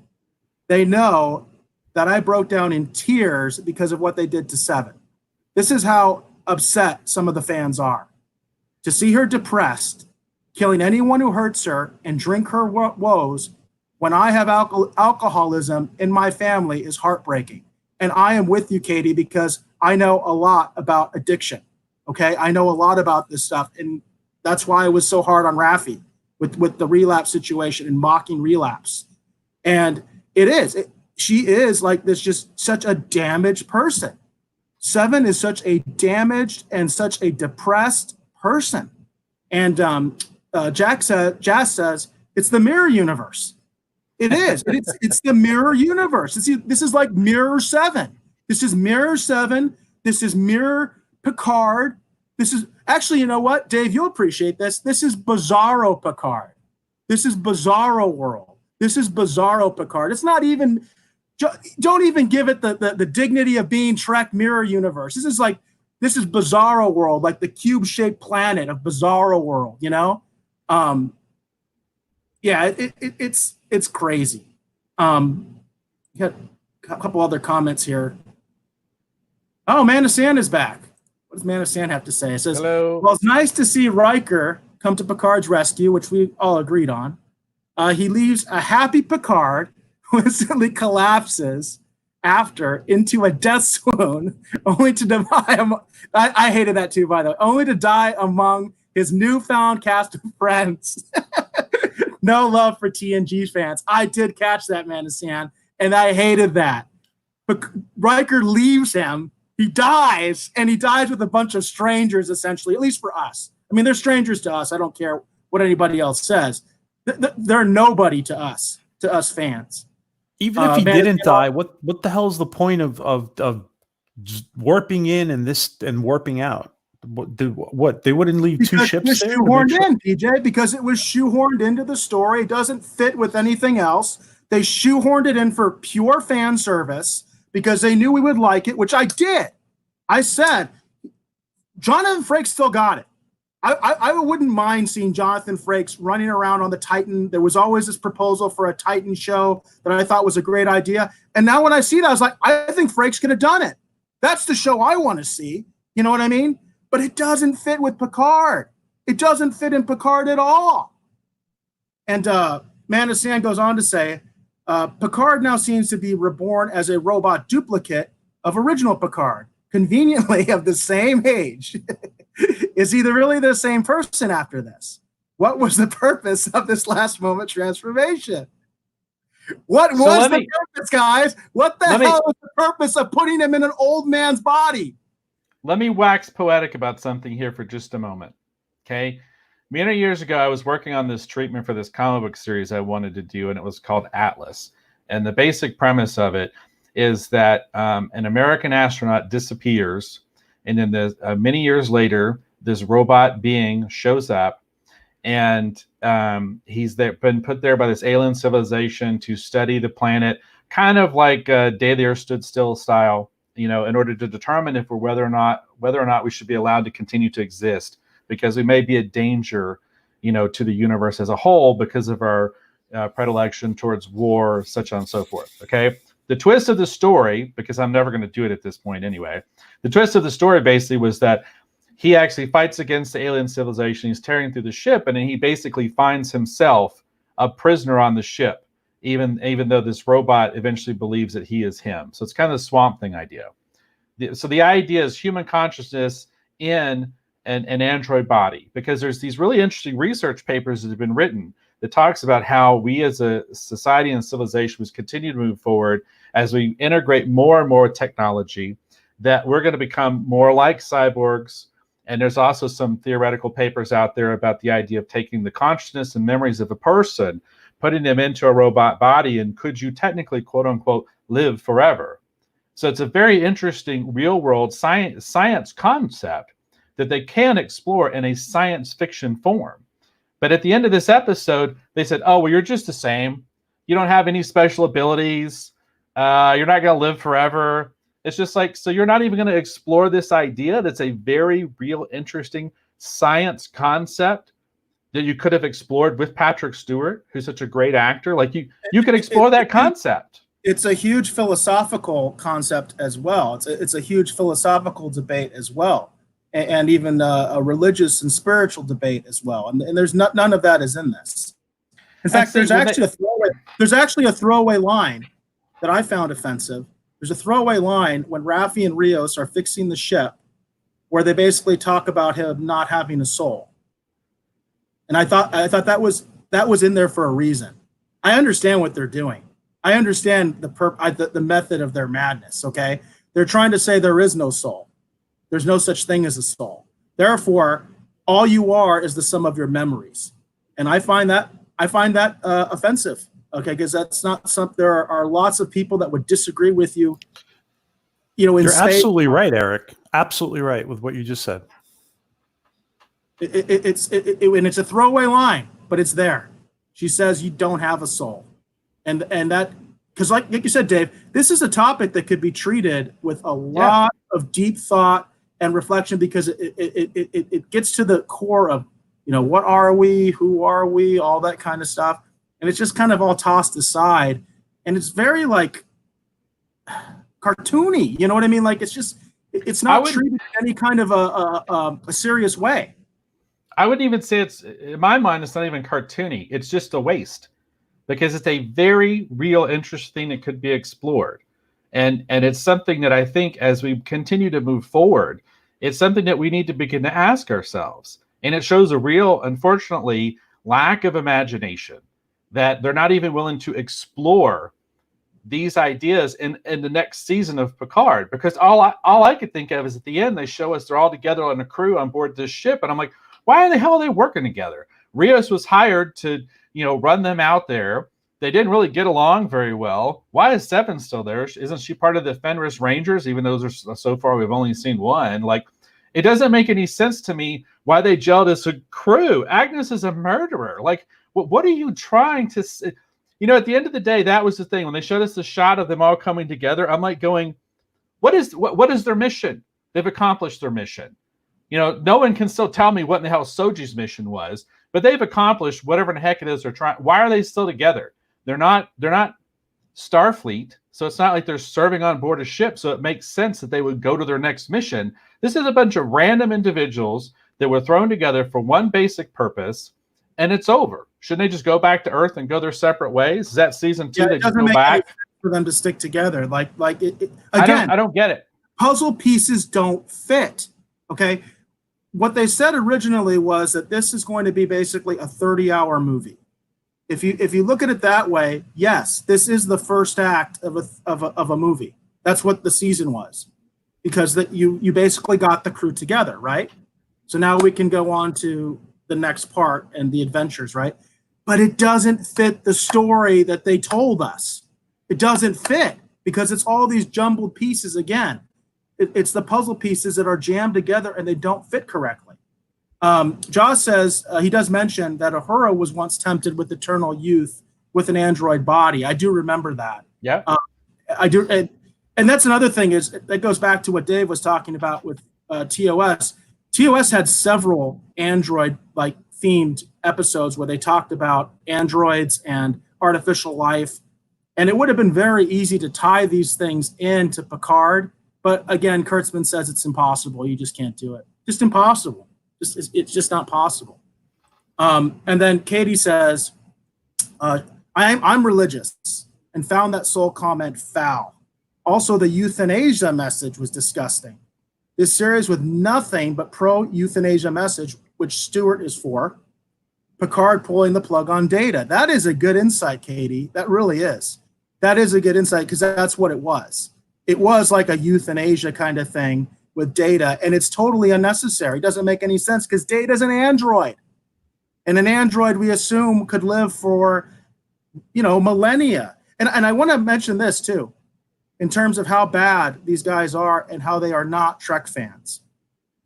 they know that I broke down in tears because of what they did to Seven. This is how upset some of the fans are. To see her depressed, killing anyone who hurts her, and drink her woes when I have alcoholism in my family is heartbreaking. And I am with you, Katie, because I know a lot about addiction. Okay, I know a lot about this stuff, and that's why I was so hard on Raffi with the relapse situation and mocking relapse. And she is this, just such a damaged person. Seven is such a damaged and such a depressed person. And Jazz says, it's the mirror universe. It is. It's the mirror universe. This is like Mirror 7. This is Mirror 7. This is Mirror Picard. This is actually, you know what, Dave, you'll appreciate this. This is Bizarro Picard. This is Bizarro World. This is Bizarro Picard. It's not even, don't even give it the dignity of being Trek Mirror Universe. This is Bizarro World, like the cube-shaped planet of Bizarro World, you know? Yeah, it's crazy. Got a couple other comments here. Oh, Man of Sand is back. What does Man of Sand have to say? It says, hello. Well, it's nice to see Riker come to Picard's rescue, which we all agreed on. He leaves a happy Picard who instantly collapses after into a death swoon, only to die. I hated that too, by the way. Only to die among his newfound cast of friends. No love for TNG fans. I did catch that, Manasan, and I hated that. But Riker leaves him. He dies, and he dies with a bunch of strangers, essentially, at least for us. I mean, they're strangers to us. I don't care what anybody else says. They're nobody to us fans. Even if he didn't die, what the hell is the point of warping in and warping out? What they wouldn't leave two ships there? Shoehorned in, PJ, because it was shoehorned into the story. It doesn't fit with anything else. They shoehorned it in for pure fan service because they knew we would like it, which I did. I said, Jonathan Frakes still got it. I wouldn't mind seeing Jonathan Frakes running around on the Titan. There was always this proposal for a Titan show that I thought was a great idea. And now when I see that, I was like, I think Frakes could have done it. That's the show I want to see. You know what I mean? But it doesn't fit with Picard. It doesn't fit in Picard at all. And Manasan goes on to say, Picard now seems to be reborn as a robot duplicate of original Picard, conveniently of the same age. Is he really the same person after this? What was the purpose of this last moment transformation? What was the purpose, guys? What the hell was the purpose of putting him in an old man's body? Let me wax poetic about something here for just a moment. Okay. Many years ago, I was working on this treatment for this comic book series I wanted to do, and it was called Atlas. And the basic premise of it is that an American astronaut disappears, and then many years later, this robot being shows up, and he's been put there by this alien civilization to study the planet, kind of like Day the Earth Stood Still style, in order to determine if whether or not we should be allowed to continue to exist, because we may be a danger, to the universe as a whole because of our predilection towards war, such on and so forth. Okay. The twist of the story, because I'm never going to do it at this point anyway, the twist of the story basically was that he actually fights against the alien civilization. He's tearing through the ship, and then he basically finds himself a prisoner on the ship, even though this robot eventually believes that he is him. So it's kind of the Swamp Thing idea. So the idea is human consciousness in an android body, because there's these really interesting research papers that have been written that talks about how we as a society and civilization must continue to move forward as we integrate more and more technology, that we're going to become more like cyborgs. And there's also some theoretical papers out there about the idea of taking the consciousness and memories of a person, putting them into a robot body, and could you technically, quote unquote, live forever? So it's a very interesting real world science concept that they can explore in a science fiction form. But at the end of this episode, they said, oh, well, you're just the same. You don't have any special abilities. You're not going to live forever. It's just like, so you're not even going to explore this idea that's a very real, interesting science concept that you could have explored with Patrick Stewart, who's such a great actor. Like you could explore that concept. It's a huge philosophical concept as well. It's a huge philosophical debate as well, and even a religious and spiritual debate as well. And there's none of that is in this. In fact, there's actually a throwaway line that I found offensive. There's a throwaway line when Raffi and Rios are fixing the ship, where they basically talk about him not having a soul. And I thought that was in there for a reason. I understand what they're doing. I understand the method of their madness. Okay, they're trying to say there is no soul. There's no such thing as a soul. Therefore, all you are is the sum of your memories. And I find that offensive. Okay, because that's not something. There are lots of people that would disagree with you. You're absolutely right, Eric. Absolutely right with what you just said. It's a throwaway line, but it's there. She says you don't have a soul, and that, because like you said, Dave, this is a topic that could be treated with a lot of deep thought and reflection, because it gets to the core of what are we, who are we, all that kind of stuff. And it's just kind of all tossed aside, and it's very like cartoony. You know what I mean? Like it's not treated in any kind of a serious way. I wouldn't even say it's, in my mind, it's not even cartoony. It's just a waste, because it's a very real, interesting thing that could be explored, and it's something that I think as we continue to move forward, it's something that we need to begin to ask ourselves. And it shows a real, unfortunately, lack of imagination, that they're not even willing to explore these ideas in the next season of Picard. Because all I could think of is at the end, they show us they're all together on a crew on board this ship. And I'm like, why the hell are they working together? Rios was hired to, run them out there. They didn't really get along very well. Why is Seven still there? Isn't she part of the Fenris Rangers? Even though so far we've only seen one. Like, it doesn't make any sense to me why they gelled as a crew. Agnes is a murderer. Like, what are you trying to say? At the end of the day, that was the thing. When they showed us the shot of them all coming together, I'm like going, what is their mission? They've accomplished their mission. No one can still tell me what in the hell Soji's mission was, but they've accomplished whatever the heck it is they're trying. Why are they still together? They're not Starfleet, so it's not like they're serving on board a ship, so it makes sense that they would go to their next mission. This is a bunch of random individuals that were thrown together for one basic purpose, and it's over. Shouldn't they just go back to Earth and go their separate ways? Is that season 2? They just go back for them to stick together. Again, I don't get it. Puzzle pieces don't fit. Okay, what they said originally was that this is going to be basically a 30-hour movie. If you look at it that way, yes, this is the first act of a movie. That's what the season was, because that you basically got the crew together, right? So now we can go on to the next part and the adventures, right? But it doesn't fit the story that they told us. It doesn't fit because it's all these jumbled pieces again. It's the puzzle pieces that are jammed together and they don't fit correctly. Joss says he does mention that Uhura was once tempted with eternal youth with an android body. I do remember that. Yeah. I do. And that's another thing is that goes back to what Dave was talking about with TOS. TOS had several android-like themed episodes where they talked about androids and artificial life. And it would have been very easy to tie these things into Picard. But again, Kurtzman says it's impossible. You just can't do it. Just impossible. It's just not possible. And then Katie says, I'm religious and found that soul comment foul. Also, the euthanasia message was disgusting. This series with nothing but pro-euthanasia message, which Stewart is for. Picard pulling the plug on Data. That is a good insight, Katie. That really is. That is a good insight because that's what it was. It was like a euthanasia kind of thing with Data, and it's totally unnecessary. It doesn't make any sense because Data's an android. And an android, we assume, could live for, millennia. And I want to mention this, too, in terms of how bad these guys are and how they are not Trek fans.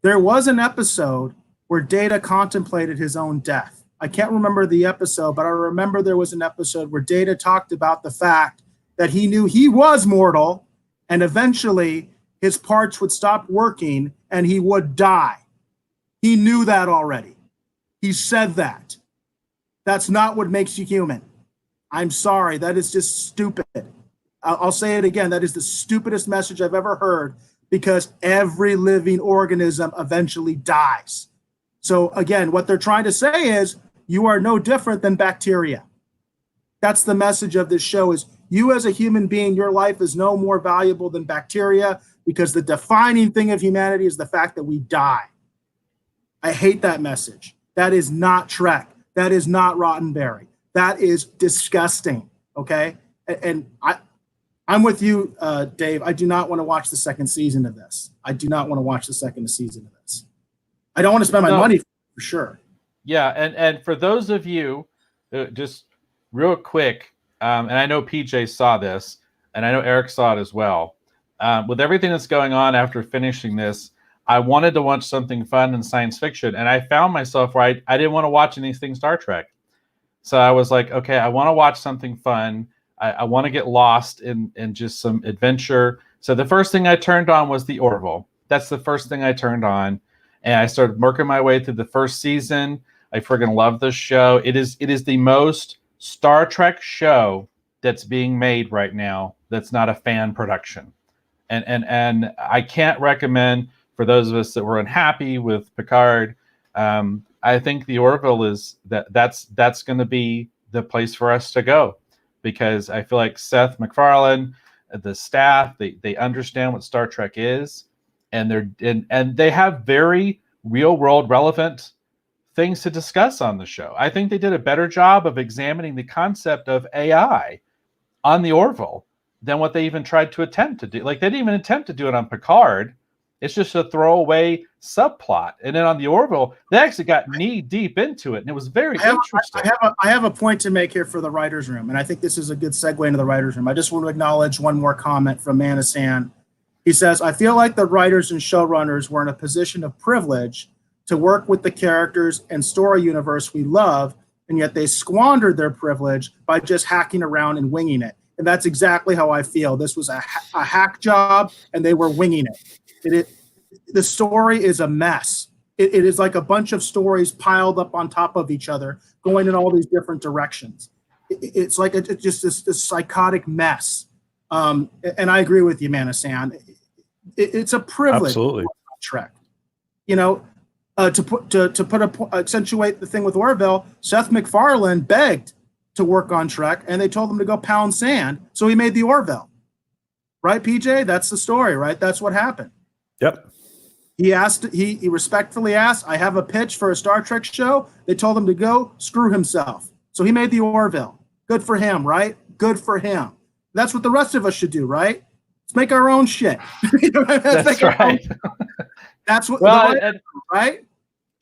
There was an episode where Data contemplated his own death. I can't remember the episode, but I remember there was an episode where Data talked about the fact that he knew he was mortal and eventually his parts would stop working and he would die. He knew that already. He said that. That's not what makes you human. I'm sorry. That is just stupid. I'll say it again. That is the stupidest message I've ever heard because every living organism eventually dies. So again, what they're trying to say is you are no different than bacteria. That's the message of this show is you as a human being, your life is no more valuable than bacteria because the defining thing of humanity is the fact that we die. I hate that message. That is not Trek. That is not Roddenberry. That is disgusting, okay? And I'm with you, Dave. I do not want to watch the second season of this. I do not want to watch the second season of this. I don't want to spend my money for sure. Yeah, and for those of you, just real quick, and I know PJ saw this, and I know Eric saw it as well. With everything that's going on after finishing this, I wanted to watch something fun and science fiction, and I found myself where I didn't want to watch anything Star Trek. So I was like, okay, I want to watch something fun. I want to get lost in just some adventure. So the first thing I turned on was the Orville. That's the first thing I turned on, and I started working my way through the first season. I friggin' love this show. It is the most Star Trek show that's being made right now that's not a fan production. And I can't recommend for those of us that were unhappy with Picard. I think the Orville is that's going to be the place for us to go because I feel like Seth MacFarlane, the staff, they understand what Star Trek is, and they have very real world relevant things to discuss on the show. I think they did a better job of examining the concept of AI on the Orville than what they even tried to attempt to do. Like, they didn't even attempt to do it on Picard. It's just a throwaway subplot. And then on the Orville, they actually got knee deep into it, and it was very interesting. I have a point to make here for the writer's room, and I think this is a good segue into the writer's room. I just want to acknowledge one more comment from Manasan. He says, I feel like the writers and showrunners were in a position of privilege to work with the characters and story universe we love, and yet they squandered their privilege by just hacking around and winging it. And that's exactly how I feel. This was a hack job, and they were winging it. The story is a mess. It is like a bunch of stories piled up on top of each other, going in all these different directions. It's like it's just this psychotic mess. And I agree with you, Manasan. It's a privilege. Absolutely. Trek. You know, to accentuate the thing with Orville, Seth MacFarlane begged to work on Trek, and they told him to go pound sand, so he made the Orville. Right, PJ? That's the story, right? That's what happened. Yep. He respectfully asked, I have a pitch for a Star Trek show. They told him to go screw himself. So he made the Orville. Good for him, right? Good for him. That's what the rest of us should do, right? Let's make our own shit. That's right. That's what, right?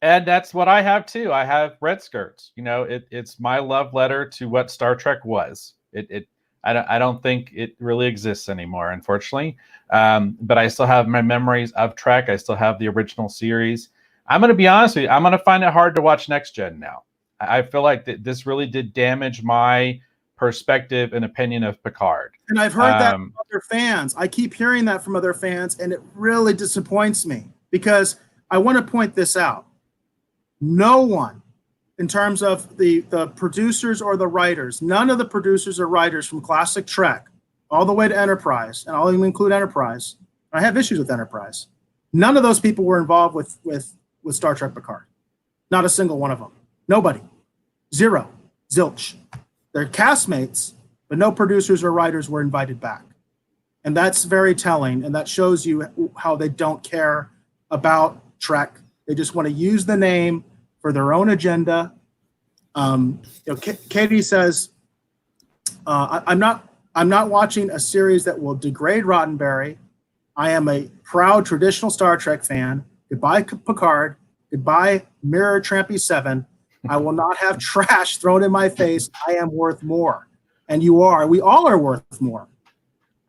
And that's what I have too. I have red skirts. You know, it's my love letter to what Star Trek was. I don't think it really exists anymore, unfortunately. But I still have my memories of Trek. I still have the original series. I'm going to be honest with you. I'm going to find it hard to watch Next Gen now. I feel like this really did damage my perspective and opinion of Picard. And I've heard that from other fans. I keep hearing that from other fans, and it really disappoints me because I want to point this out. No one, in terms of the producers or the writers, none of the producers or writers from classic Trek all the way to Enterprise, and I'll even include Enterprise. I have issues with Enterprise. None of those people were involved with Star Trek Picard. Not a single one of them. Nobody. Zero. Zilch. They're castmates, but no producers or writers were invited back. And that's very telling, and that shows you how they don't care about Trek. They just want to use the name for their own agenda. Katie says, I'm not watching a series that will degrade Roddenberry. I am a proud traditional Star Trek fan. Goodbye, Picard. Goodbye, Mirror Trampy 7. I will not have trash thrown in my face. I am worth more. And you are. We all are worth more.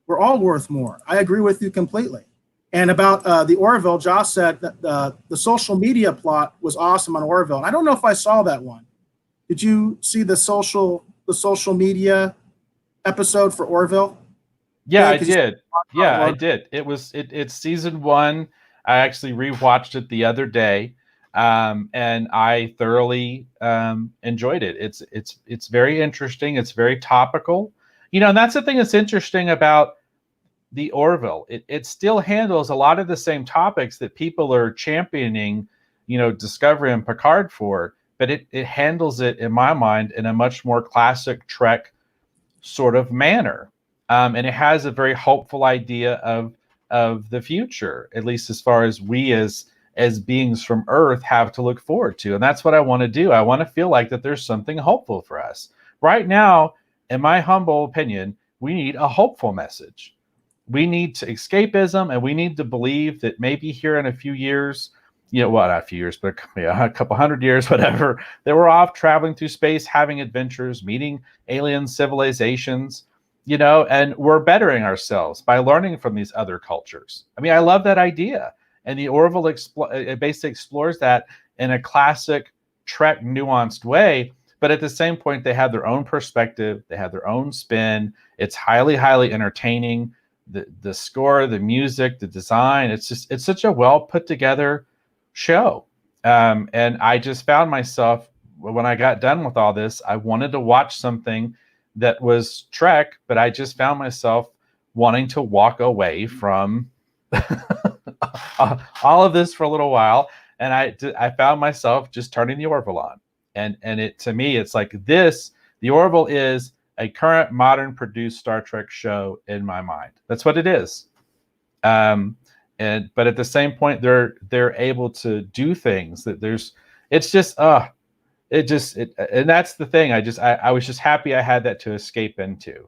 We're all worth more. I agree with you completely. And about the Orville, Josh said that the social media plot was awesome on Orville. And I don't know if I saw that one. Did you see the social media episode for Orville? Yeah, I did. Yeah, I did. It's season 1. I actually rewatched it the other day, and I thoroughly enjoyed it. It's very interesting. It's very topical. You know, and that's the thing that's interesting about the Orville. It still handles a lot of the same topics that people are championing, you know, Discovery and Picard for, but it handles it, in my mind, in a much more classic Trek sort of manner. And it has a very hopeful idea of the future, at least as far as we as beings from Earth have to look forward to. And that's what I want to do. I want to feel like that there's something hopeful for us. Right now, in my humble opinion, we need a hopeful message. We need to escapism, and we need to believe that maybe here in a few years, you know, well, not a few years, but a couple hundred years, whatever, that we're off traveling through space, having adventures, meeting alien civilizations, you know, and we're bettering ourselves by learning from these other cultures. I mean, I love that idea. And the Orville it basically explores that in a classic Trek nuanced way. But at the same point, they have their own perspective. They have their own spin. It's highly, highly entertaining. The score, the music, the design, it's such a well put together show. And I just found myself, when I got done with all this, I wanted to watch something that was Trek, but I just found myself wanting to walk away from all of this for a little while. And I found myself just turning the Orville on. And it, to me, it's like this, the Orville is a current modern produced Star Trek show in my mind. That's what it is. But at the same point, they're able to do things that there's, it's just and that's the thing. I was just happy I had that to escape into.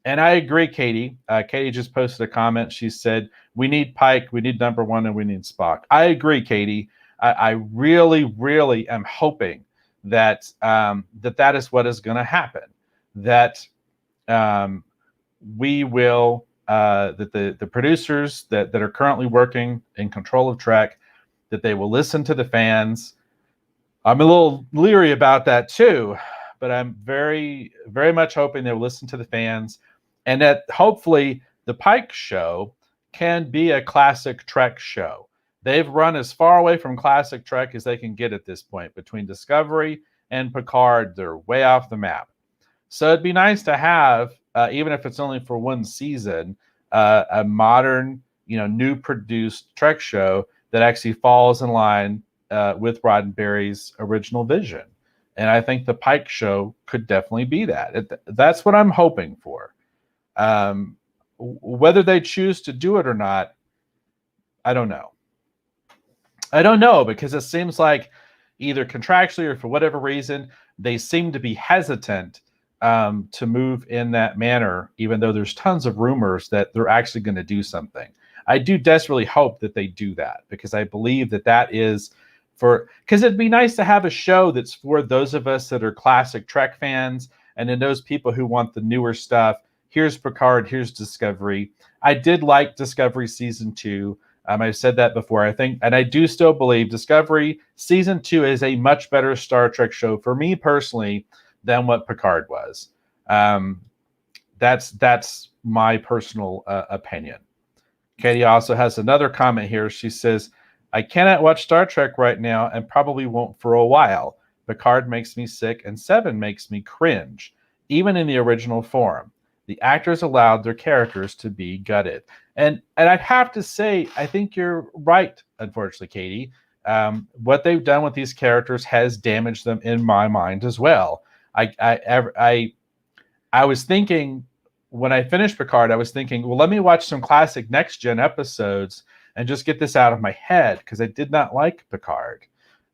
And I agree, Katie. Katie just posted a comment. She said, we need Pike, we need number one, and we need Spock. I agree, Katie. I really, really am hoping that that is what is going to happen. That we will, that the producers that are currently working in control of Trek, that they will listen to the fans. I'm a little leery about that too, but I'm very, very much hoping they'll listen to the fans, and that hopefully the Pike show can be a classic Trek show. They've run as far away from classic Trek as they can get at this point. Between Discovery and Picard, they're way off the map. So it'd be nice to have, even if it's only for one season, a modern, new produced Trek show that actually falls in line with Roddenberry's original vision. And I think the Pike show could definitely be that. That's what I'm hoping for. Whether they choose to do it or not, I don't know. I don't know, because it seems like either contractually or for whatever reason, they seem to be hesitant to move in that manner, even though there's tons of rumors that they're actually going to do something. I do desperately hope that they do that, because I believe that is because it'd be nice to have a show that's for those of us that are classic Trek fans, and then those people who want the newer stuff. Here's Picard, here's Discovery. I did like Discovery season 2. I've said that before. I think, and I do still believe Discovery season 2 is a much better Star Trek show for me personally than what Picard was. That's my personal opinion. Katie also has another comment here. She says, I cannot watch Star Trek right now and probably won't for a while. Picard makes me sick and Seven makes me cringe, even in the original form. The actors allowed their characters to be gutted. And I'd have to say, I think you're right, unfortunately, Katie. What they've done with these characters has damaged them in my mind as well. I was thinking, when I finished Picard, I was thinking, well, let me watch some classic Next Gen episodes and just get this out of my head, because I did not like Picard.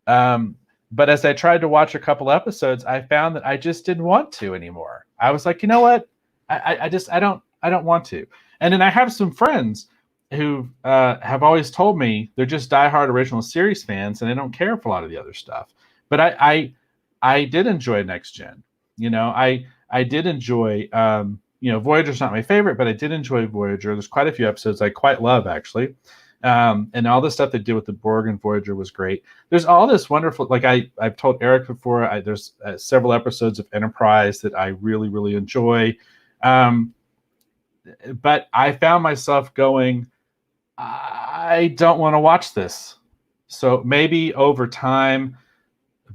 But as I tried to watch a couple episodes, I found that I just didn't want to anymore. I was like, you know what? I don't want to. And then I have some friends who have always told me they're just diehard original series fans and they don't care for a lot of the other stuff. But I did enjoy Next Gen. I did enjoy, Voyager's not my favorite, but I did enjoy Voyager. There's quite a few episodes I quite love, actually. And all the stuff they did with the Borg and Voyager was great. There's all this wonderful, like I've told Eric before, there's several episodes of Enterprise that I really, really enjoy. But I found myself going, I don't want to watch this. So maybe over time,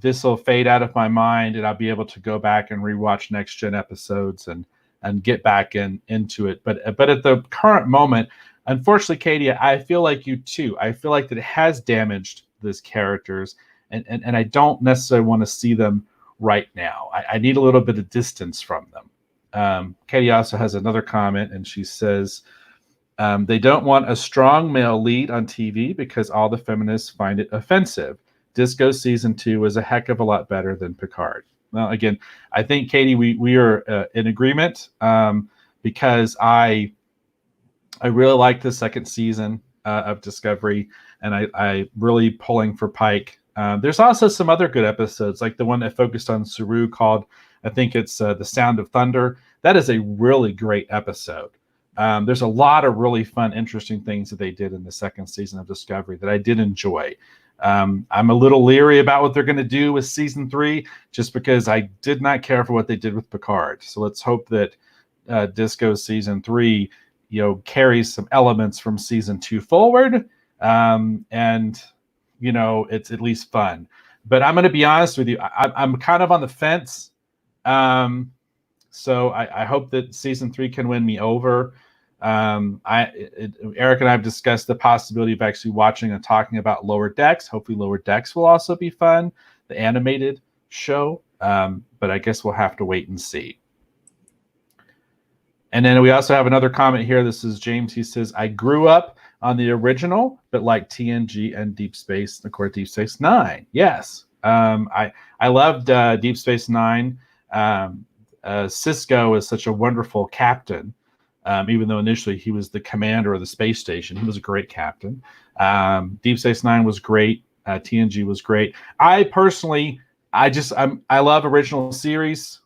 this will fade out of my mind and I'll be able to go back and rewatch Next Gen episodes and get back into it. But at the current moment, unfortunately, Katie, I feel like you too. I feel like that it has damaged these characters, and I don't necessarily want to see them right now. I need a little bit of distance from them. Katie also has another comment, and she says, they don't want a strong male lead on TV because all the feminists find it offensive. Disco season 2 was a heck of a lot better than Picard. Well, again, I think, Katie, we are in agreement, because I really like the second season of Discovery, and I really pulling for Pike. There's also some other good episodes, like the one that focused on Saru called, I think it's The Sound of Thunder. That is a really great episode. There's a lot of really fun, interesting things that they did in the second season of Discovery that I did enjoy. I'm a little leery about what they're going to do with season 3, just because I did not care for what they did with Picard. So let's hope that Disco season 3, carries some elements from season 2 forward. And, it's at least fun. But I'm going to be honest with you. I'm kind of on the fence. So I hope that season 3 can win me over. Eric and I have discussed the possibility of actually watching and talking about Lower Decks. Hopefully Lower Decks will also be fun, the animated show. But I guess we'll have to wait and see. And then we also have another comment here. This is James. He says, I grew up on the original, but like TNG and Deep Space, of course, Deep Space Nine. Yes, I loved Deep Space Nine. Cisco is such a wonderful captain. Even though initially he was the commander of the space station, he was a great captain. Deep Space Nine was great. TNG was great. I personally, I love original series.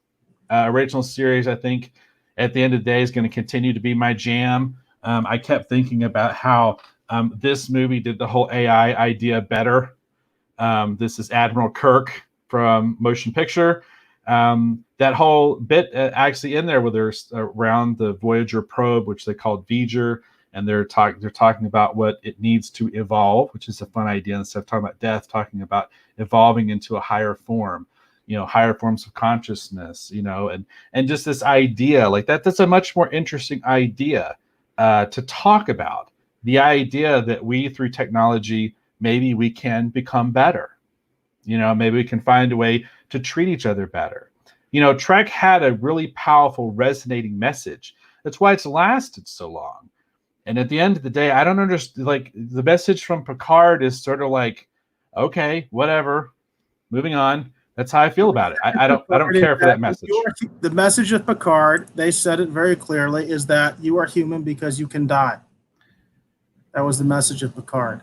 Original series, I think, at the end of the day, is going to continue to be my jam. I kept thinking about how this movie did the whole AI idea better. This is Admiral Kirk from Motion Picture. That whole bit actually in there where they're around the Voyager probe, which they called V'ger, and they're talking about what it needs to evolve, which is a fun idea. Instead of talking about death, talking about evolving into a higher form, higher forms of consciousness, and just this idea like that. That's a much more interesting idea to talk about. The idea that we, through technology, maybe we can become better. Maybe we can find a way to treat each other better. Trek had a really powerful, resonating message. That's why it's lasted so long. And at the end of the day, I don't understand. Like, the message from Picard is sort of like, okay, whatever, moving on. That's how I feel about it. I don't care for that message. The message of Picard, they said it very clearly, is that you are human because you can die. That was the message of Picard.